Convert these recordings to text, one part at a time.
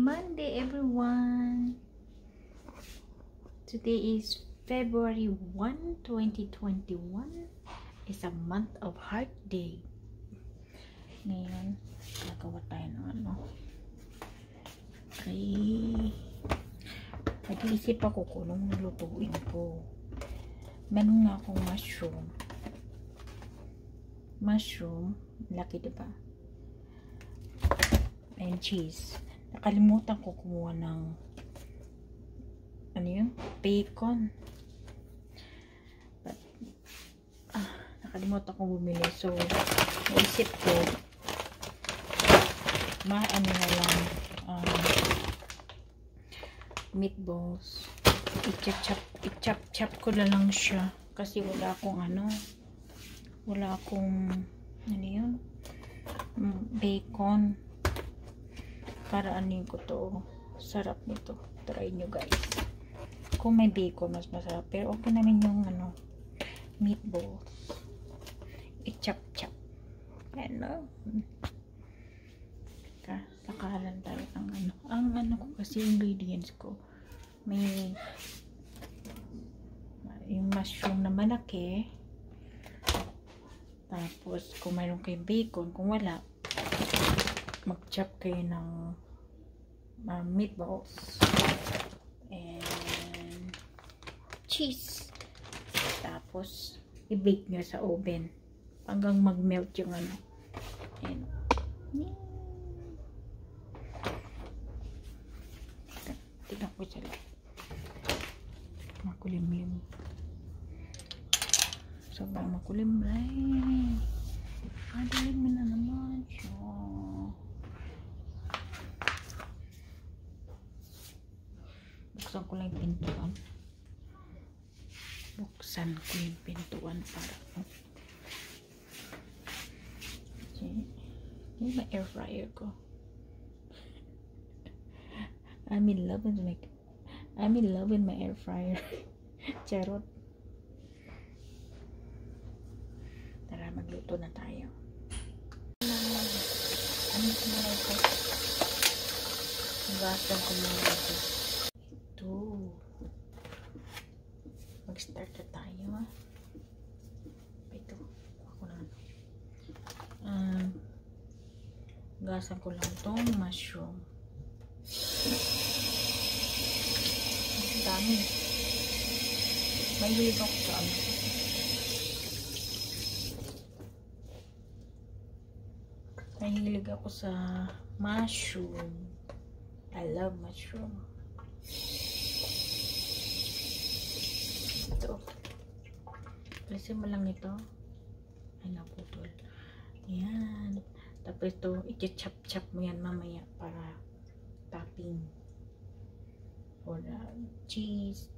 Monday, everyone. Today is February 1, 2021. It's a month of Heart Day. Ngayon, nagawa tayo ng ano. Okay. Nag-iisip ako kung anong lutuin ko. Meron nga akong mushroom. Mushroom, laki diba? And cheese. Nakalimutan ko kumuha ng ano yun? Bacon. But, nakalimutan ko bumili. So, naisip ko ano na lang meatballs. I-chop ko na lang siya. Kasi wala akong ano yun? Bacon. Para anin ko to. Sarap nito. Try nyo guys. Kung may bacon, mas masarap. Pero okay namin yung meatballs. I-chop. Ano? Lakaran tayo ng ang ko kasi ingredients ko. May yung mushroom na malaki. Tapos, kung mayroon kayo bacon, kung wala, mag-chop kayo ng meatballs and cheese. Tapos, i-bake nyo sa oven hanggang mag-melt yung and tignan ko sila makulimlim. Sobrang makulimlim. Madaling mo na naman siya. Buksan ko lang yung pintuan. Para yung may air fryer ko. I'm in love with my air fryer. Charot. Tara, magluto na tayo. Ano muna ito? Hugasan ko muna ito. Mag-start na tayo. Ito. Ako na. Hugasan ko lang itong mushroom. Ang dami. Mahilig ako sa Mahilig ako sa mushroom. I love mushroom. Ito. Alisin mo lang ito. Ay, naputol. Ayan. Tapos ito, i-chop mo yan mamaya para topping. For the cheese.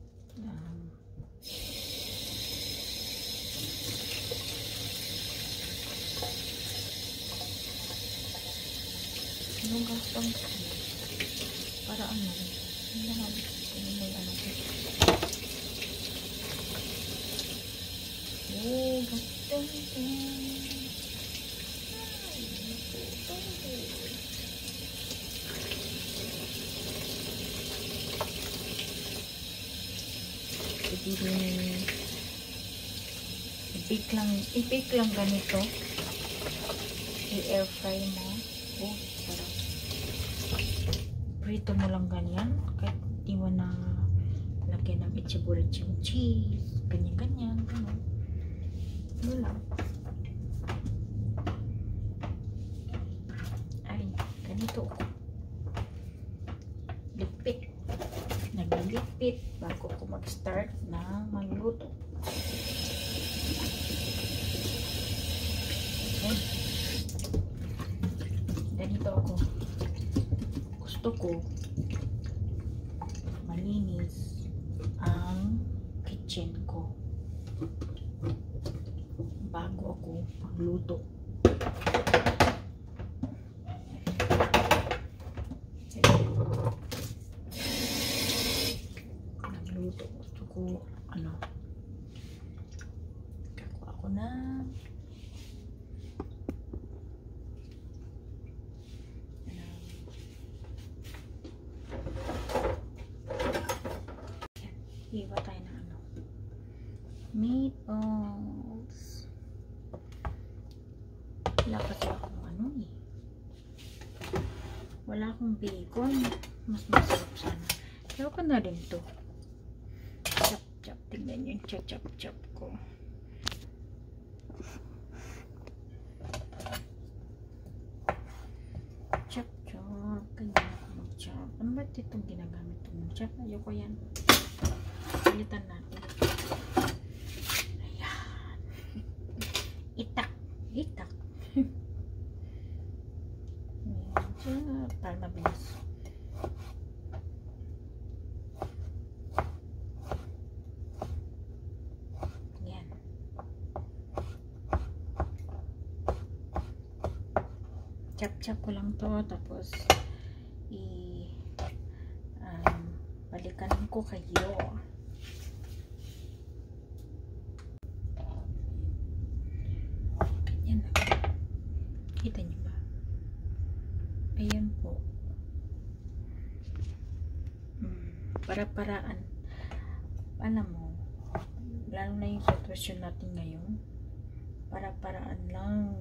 Anong gastong para ano? Hindi na may gastong i-bake lang ganito. I-air fry mo. Oh, sarap. Prito mo lang ganyan. Kahit di mo na lagyan ng itchibuliching cheese. Ganyan. Ano lang. Ay, ganito ako. Lipit. Naglilipit bago ko mag-start na magluto. Okay. Ganito ako. Gusto ko malinis ang kitchen ko bago ako magluto. Gusto ko kakuha ko na Wala kasi akong ano eh. Wala akong bacon. Mas masarap sana. Kaya ko na rin to. Chop chop. Tingnan yung chop chop ko. Chop chop. Kanya ako mag-chop. Ano ba itong ginagamit itong chop? Ayoko yan. Palitan natin. Ayan. Itak. Itak. Ayan. Para mabilis. Ayan. Chop-chop ko lang to. Tapos balikan ko kayo. Ganyan na. Kita niyo ba? Ayan po. Para-paraan. Alam mo, lalo na yung sitwasyon natin ngayon, para-paraan lang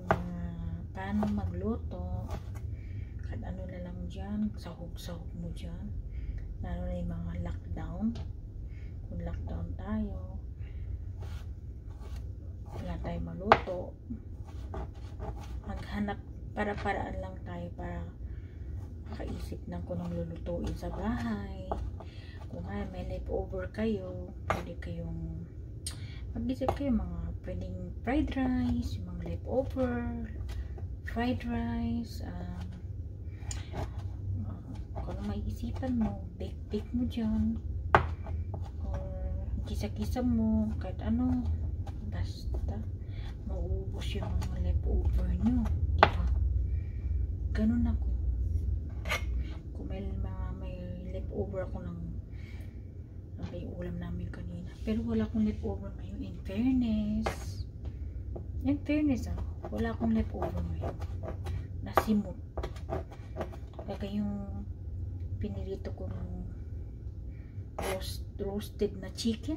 paano magluto. Kahit ano na lang dyan, sahog-sahog mo dyan. Lalo na yung mga lockdown. Kung lockdown tayo, wala tayong maluto. Maghanap, para-paraan lang tayo para makaisip ng kung anong lulutuin sa bahay. Kung may leftover kayo, pwede kayong mag-isip kayo mga pwedeng fried rice, yung mga leftover fried rice, kung ano maiisipan mo, bake mo dyan, or kisa-kisa mo, kahit ano, basta mauubos yung mga leftover nyo, diba? Ganun ako. Kung may leftover ako ng yung ulam namin kanina, pero wala akong leftover ngayon, in fairness wala akong leftover ngayon, nasimot. Kaya yung pinirito ko ng roasted na chicken,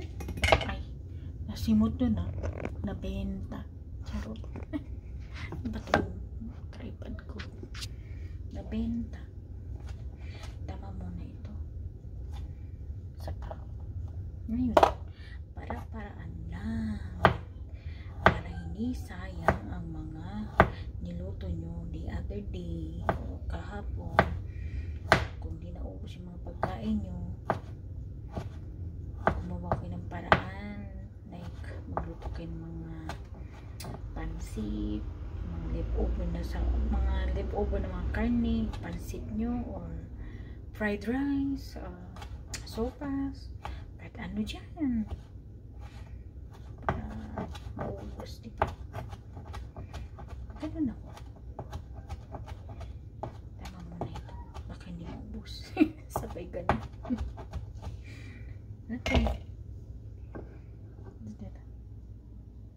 ay nasimot dun nabenta. Charot. Ba't yung tripod ko nabenta? Tama muna ito sa pa. Ngayon, para-paraan lang para hindi sayang ang mga niluto nyo the other day o kahapon. Kung di naubos yung mga pagkain nyo, gumawa kayo ng paraan, like magluto kayo ng mga pansit, mga leftover na mga karne, pansit nyo, or fried rice, sopas, kahit ano dyan, para maubos, diba? Ganun ako. Tama mo na ito, baka hindi maubos. Sabay ganun. Okay.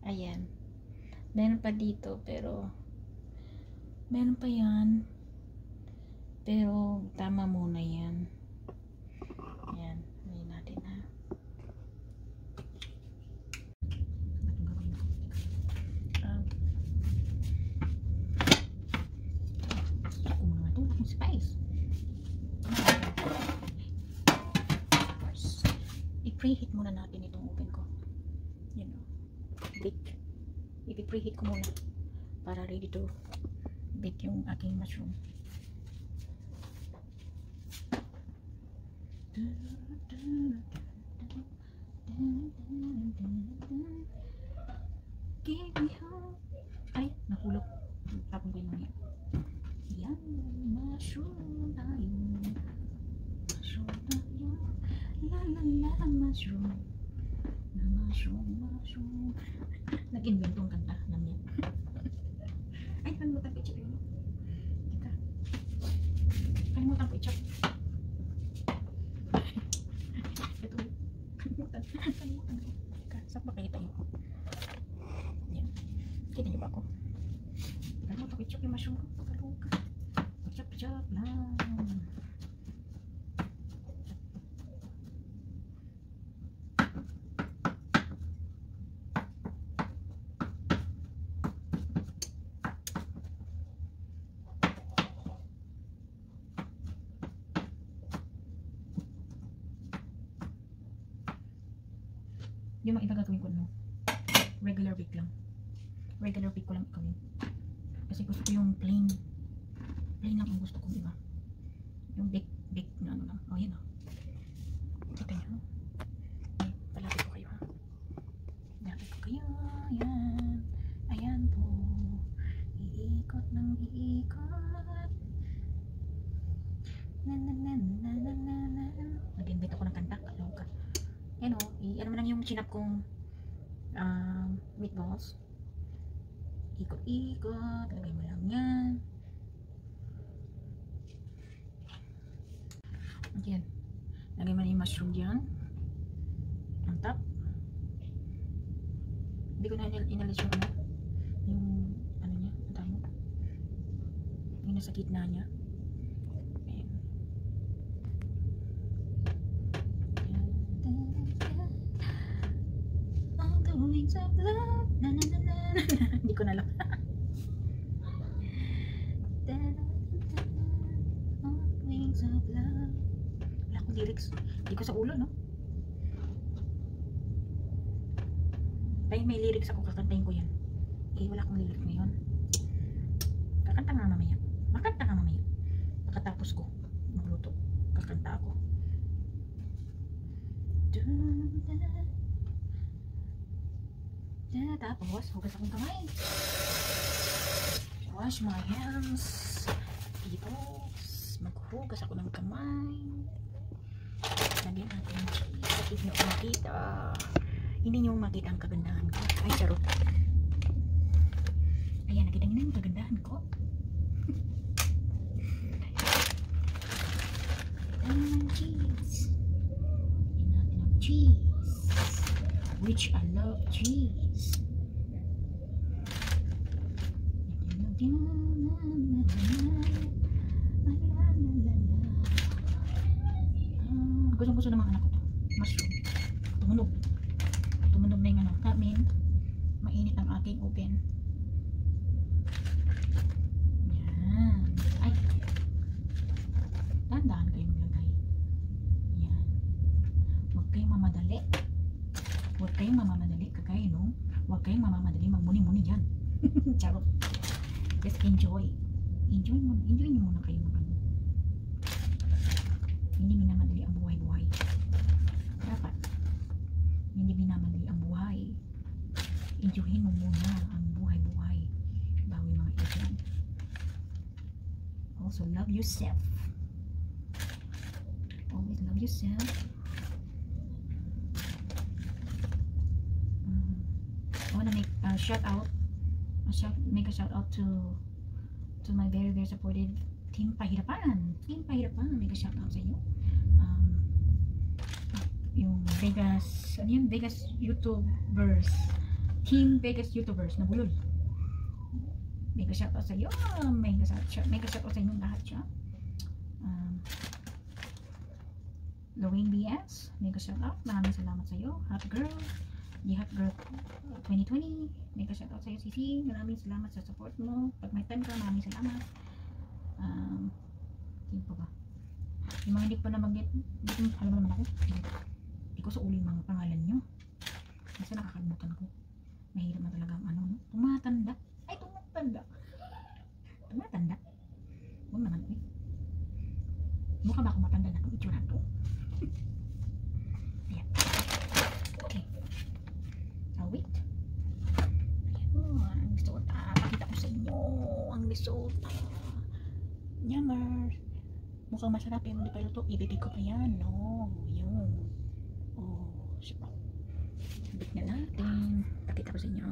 Ayan. Meron pa dito, pero meron pa yan. Pero tama muna yan. Ayan. Ayan natin ha. Ako muna ito. Akong spice. I-preheat muna natin itong oven ko. Yan o. Bake. I-preheat ko muna para ready to bake yung aking mushroom. Give me hope. Ay, nahulog. Tapon ko yung mga yan. Mushroom tayo. Mushroom tayo. La la la mushroom. Mushroom. Nag-inventong kanta namin. Ay, kalimutan ko i-chop yun. Kita. Kalimutan ko i-chop. Ito. Kalimutan ko. Saan ba kita yun? Yan. Kita niyo ba ako? Kalimutan ko i-chop yung mushroom ko. Pagkaluka. Chop lang. Yung mga iba gagawin ko, no? Regular bake lang. Regular bake ko lang gawin. Kasi gusto ko yung plain. Plain lang ang gusto ko, diba? Yung bake na ano lang. Oh, yan, oh. Kita nyo? Palapit ko kayo, ha? Palapit ko kayo. Ayan. Ayan po. Iikot ng iikot. Nag-invite ako ng kanta. Kaloka. Yan, oh. Ano mo lang yung chinap kong meatballs. Ikot-ikot. Lagay mo lang yan. Ayan. Lagay mo na yung mushroom dyan. Ang top. Hindi ko na inalis yung ano. Yung ano niya. Ang tamo. Yung nasa gitna niya. Ayan. All the wings of love. Na na na na. Hindi ko na lang. All the wings of love. Wala akong lyrics. Hindi ko sa ulo, no? May lyrics ako, kakantahin ko yan. Eh, wala akong lyrics ngayon. Kakanta nga mamaya. Makanta nga mamaya. Pagkatapos ko magluto, kakanta ako. Tapos, hugas akong kamay. Wash my hands. Tapos, maghugas ako ng kamay. Lagyan natin yung cheese. At hindi nyo makita. Hindi nyo makita ang kagandahan ko. Ay, charot. Ayan, nakita nyo na yung kagandahan ko. Cheese. Lagyan natin ang cheese. Which I love cheese. Gusto ng mga anak ko to. Mushroom. Tumunog. Tumunog na yung ano. That means, mainit ang aking oven. Yan. Ay. Tandaan kayo maglagay. Yan. Huwag kayong mamadali. Huwag kayong mamamadali. Kagaya no. Huwag kayong mamamadali. Magmuni-muni dyan. Charot. Just enjoy. Enjoy nyo muna kayo mag ano. Hindi minamadali ang buhay-buhay. Dapat hindi minamadali ang buhay. Enjoyin mo muna ang buhay-buhay bago yung mga ilan. Also love yourself. Always love yourself. I wanna make a shout out. Make a shout out to my very supportive Team Pahirapan. Team Pahirapan, make a shout out sa inyo. Yung Vegas, ano yun? Vegas YouTubers. Team Vegas YouTubers na bulol. Make a shout out sa iyo. Make a shout out sa inyong lahat siya. Lorraine BS, make a shout out. Maraming salamat sa iyo. Hot Girl. The Hot Girl 2020. Make a shout out sa iyo, Sisi. Maraming salamat sa support mo. Pag may time ka, maraming salamat. Sino pa ba? Yung mga hindi pa nabanggit, alam mo naman ako, hindi ko sa uli yung mga pangalan nyo kasi nakakalimutan ko. Mahirap na talaga ang ano, no? Tumatanda. Ay, tumatanda. Tumatanda? Huwag naman, eh. Mukha ba ako matanda na itong itsura to? Ayan. Okay. I'll wait. Ayan. Ang resulta. Pakita ko sa inyo ang resulta. Yummer. Mukhang masarap yung hindi pa luto. Ibibig ko pa yan. No. Yun. Oh. Sipa. Ibig na natin. Pakita ko sa inyo.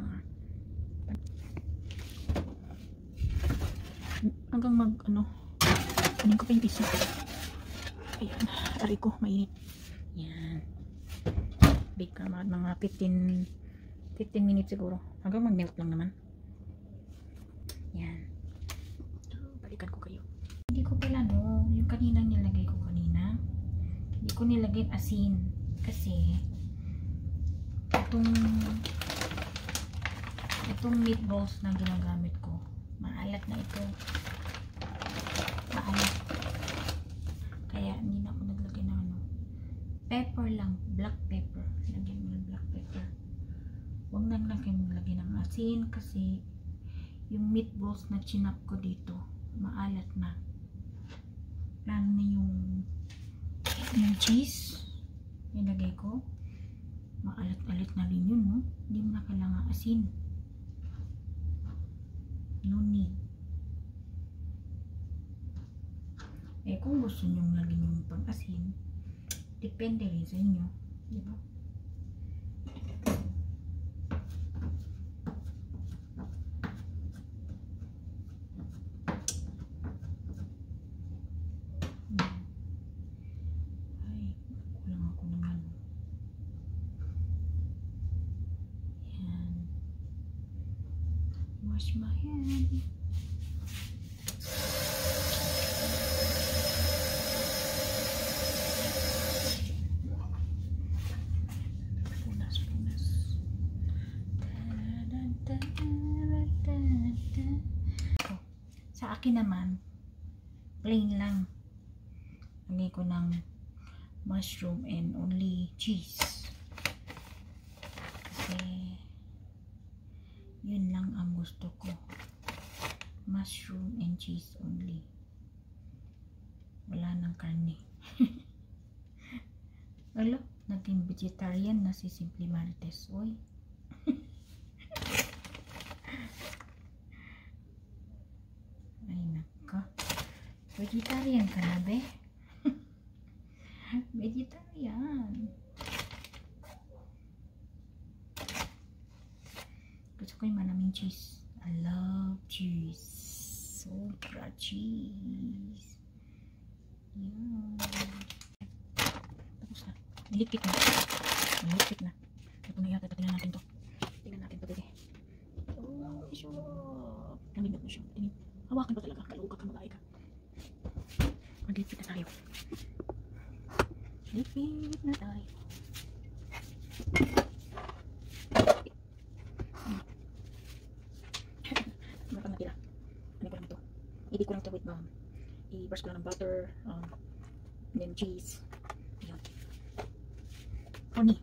Hanggang mag ano. Kunin ko pa yung isa. Ayan. Ari ko. Mainit. Yan. Bake ka mga 15 minutes siguro. Hanggang mag-melt lang naman. Yan. So, balikan ko kayo. Hindi ko pala no, yung kanina nilagay ko kanina, hindi ko nilagay asin kasi itong meatballs na ginagamit ko, maalat na ito. Maalat. Kaya hindi na ako naglagay ng ano. Pepper lang, black pepper. Lagyan mo ng black pepper. Huwag na lang kayo maglagay ng asin kasi yung meatballs na chinap ko dito, maalat na. Lalo na yung cheese nilagay ko. Maalat-alat na rin yun, no? Hindi mo na kailangan asin. No need. Eh, kung gusto nyo lagyan yung pang-asin, depende rin sa inyo. Diba? Ay, kulang ako naman. Yan. Wash my hand. Sa akin naman, plain lang. Lagay ko ng mushroom and only cheese. Kasi, yun lang ang gusto ko. Mushroom and cheese only. Wala nang karne. Alo, naging vegetarian na si Simply Marites. Oy. Ay, naka. Vegetarian ka na, be? Vegetarian. Gusto ko yung maraming cheese. I love cheese. Sobra cheese. Yan. Tapos na. Nilipit na. Nilipit na. Ito na yata. Tingnan natin to. Tingnan natin to, bebe. Oh, sure. Namindot na siya. Tingin. Hawakan pa talaga. Kaluga ka, mag-aay ka. Maglipit na tayo. Lipit na tayo. Ano pang natira? Ano ko lang ito? I-dip ko lang ito with i-brush ko lang ng butter, and then cheese. Ayan. Honey.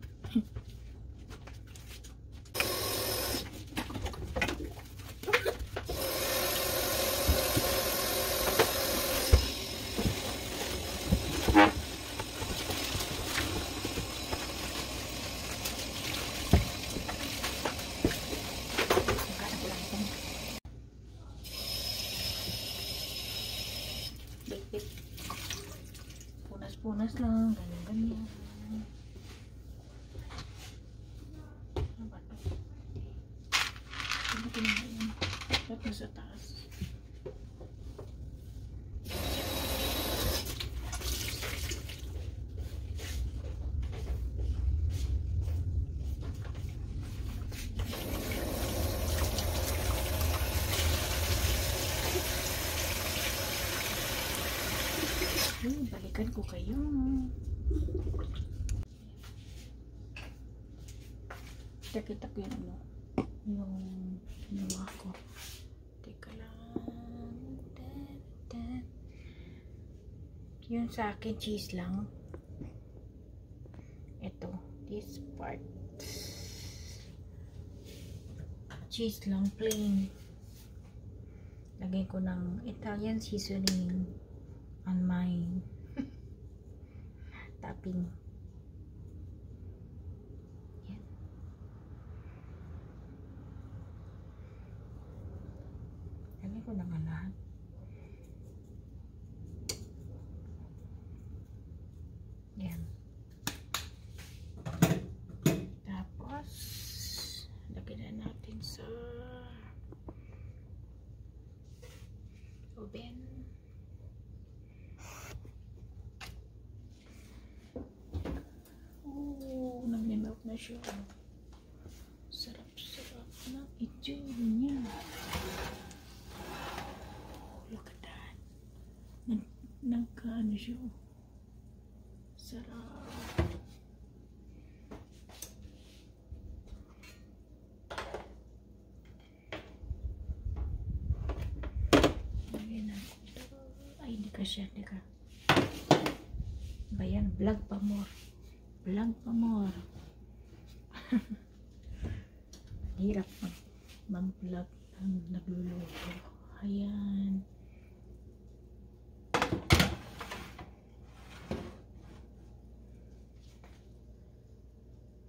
Punas lang, ganyan-ganyan. Ano ba ito? Ano ba ito? Dapat na sa taas. Balikan ko kayo. Kita ko yung ano, yung ginawa ko. Teka lang. Yun sa akin, cheese lang. Ito, this part. Cheese lang, plain. Lagay ko ng Italian seasoning on my topping. Yan. Lagay ko na nga lahat. Yan. Tapos lagyan na natin sa oven. Nag-melt na siya. Sarap-sarap na itsura niya. Oh, look at that. Nagkaano siya. Sarap. Ay, hindi ka siya. Hindi ka. Bayan, vlog pa more. Vlog pa more. Hirap mag-vlog ng nagluluto. Ayan.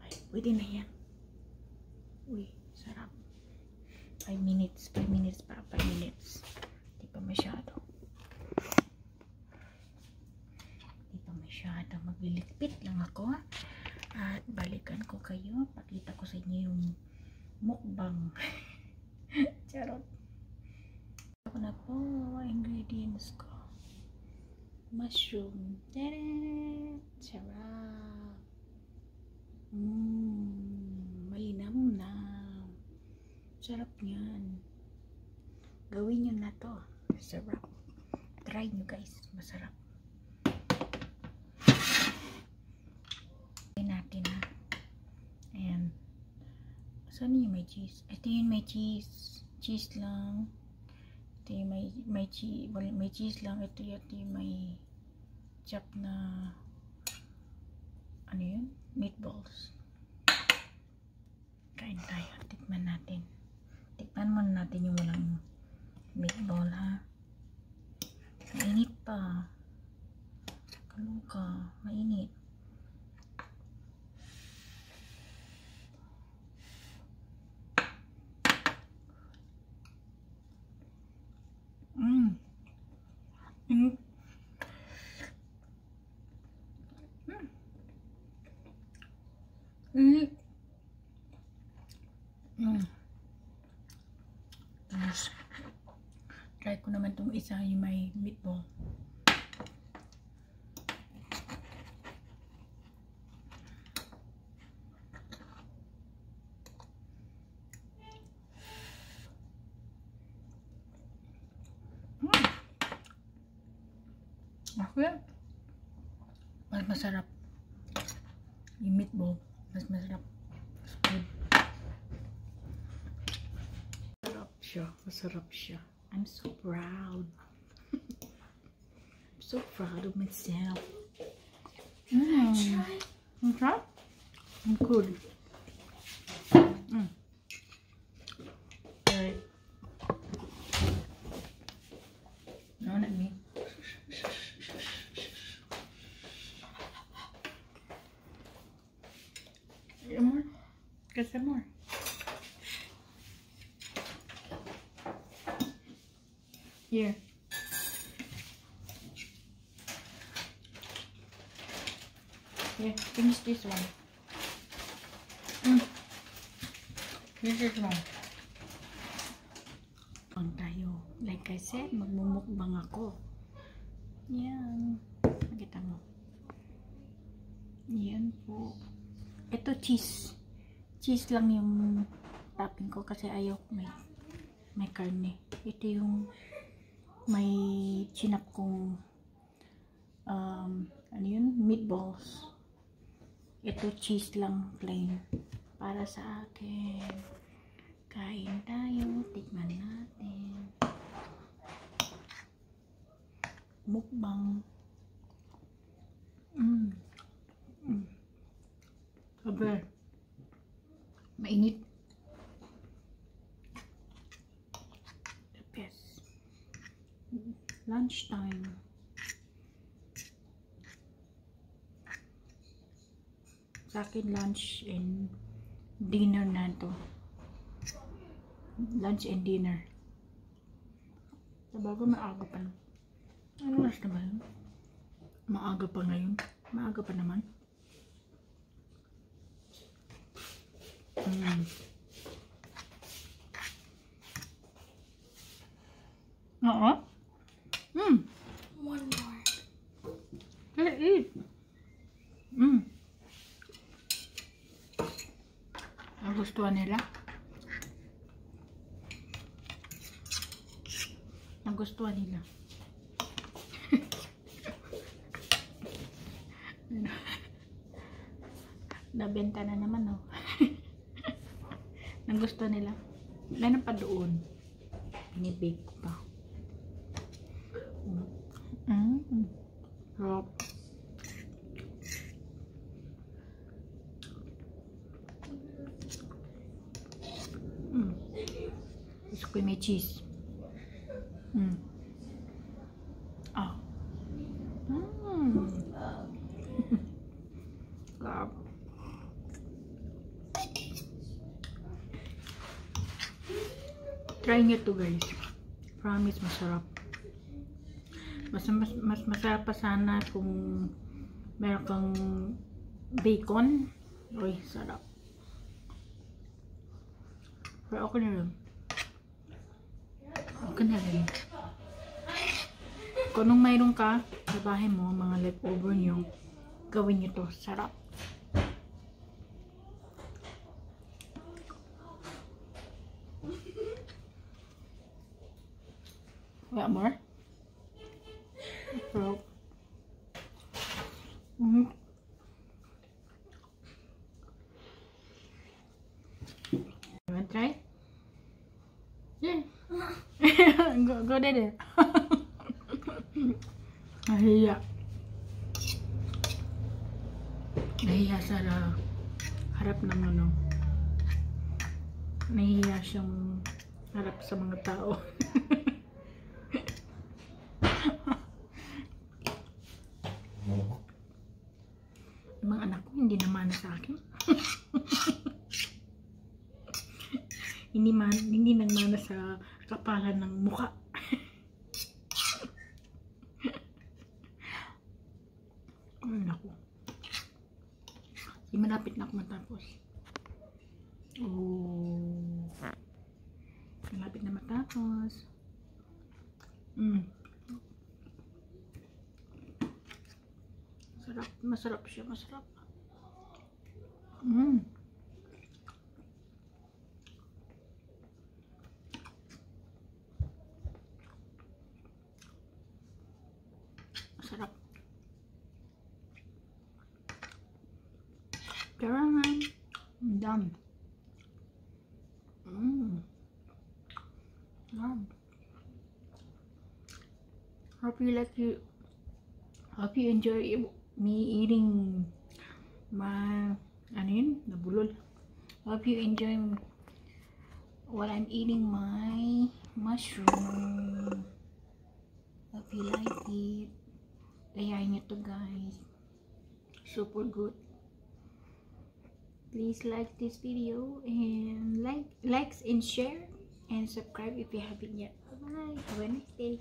Ay, pwede na yan. Uy, sarap. 5 minutes. 5 minutes pa. 5 minutes. Di pa masyado. Di pa masyado. Magliligpit lang ako. At balikan ko kayo. Pakita ko sa inyo yung mukbang. Charot. Ako na po ingredients ko. Mushroom. Tadaan! Sarap. Malinam-nam. Sarap yan. Gawin nyo na to. Sarap. Try nyo guys. Masarap. Try natin ha. Ayan. Saan yung may cheese? Ito yung may cheese. Cheese lang. Ito yung may cheese. Well, may cheese lang. Ito yung may chop na ano yun? Meatballs. Kain tayo. Tikman natin. Tikman muna natin yung walang meatball ha. Mainit pa. Kaluka. Mainit. Tapos try ko naman itong isa yung may meatball. Mas masarap yung meatball. Mas masarap. Good. Masarap siya. Masarap siya. I'm so proud. I'm so proud of myself. Masarap? I'm good. Alright. No, not me. More? Get some more. Here. Here, finish this one. This is one. On tayo. Like I said, magmumukbang ako. Yan. Nakita mo. Yan po. Ito cheese. Cheese lang yung topping ko kasi ayaw may karne. Ito yung may chinap kong ano yun? Meatballs. Ito cheese lang plain. Para sa akin. Kain tayo. Tikman natin. Mukbang. Sabi. Mainit. The best. Lunchtime. Sa akin lunch and dinner na to. Lunch and dinner. Sabago maaga pa. Ano oras na ba yun? Maaga pa ngayon. Maaga pa naman. Oo. One more. Hey, eat. Nagustuhan nila? Nagustuhan nila. Nabenta na naman, oh. Nagustuhan nila. Meron pa doon. Pinibake ko pa. Sarap. Mm. Oh. Mm. Love. Try nyo to guys. Promise masarap. Mas masarap pa sana kung meron kang bacon. Uy, sarap. Pero okay na rin. Okay na rin. Kung anong mayroon ka sa bahay mo, mga leftover nyo, gawin nyo to. Sarap. Wala more? So, you want to try? Yeah. go there. Nahiya. Nahiya sa harap ng ano. Nahiya siyang harap sa mga tao. Mga anak ko hindi naman sa akin. hindi nagmana sa kapalan ng mukha. Ay, naku. Malapit na ako matapos. Oh. Malapit na matapos. Masarap. Masarap siya. Masarap. Masarap. Karangan. Dam. Hope you enjoy me eating my nabulol. Hope you enjoy while I'm eating my mushroom. Hope you like it. Kayain nyo to guys. Super good. Please like this video and likes and share and subscribe if you haven't yet. Bye bye. Have a nice day.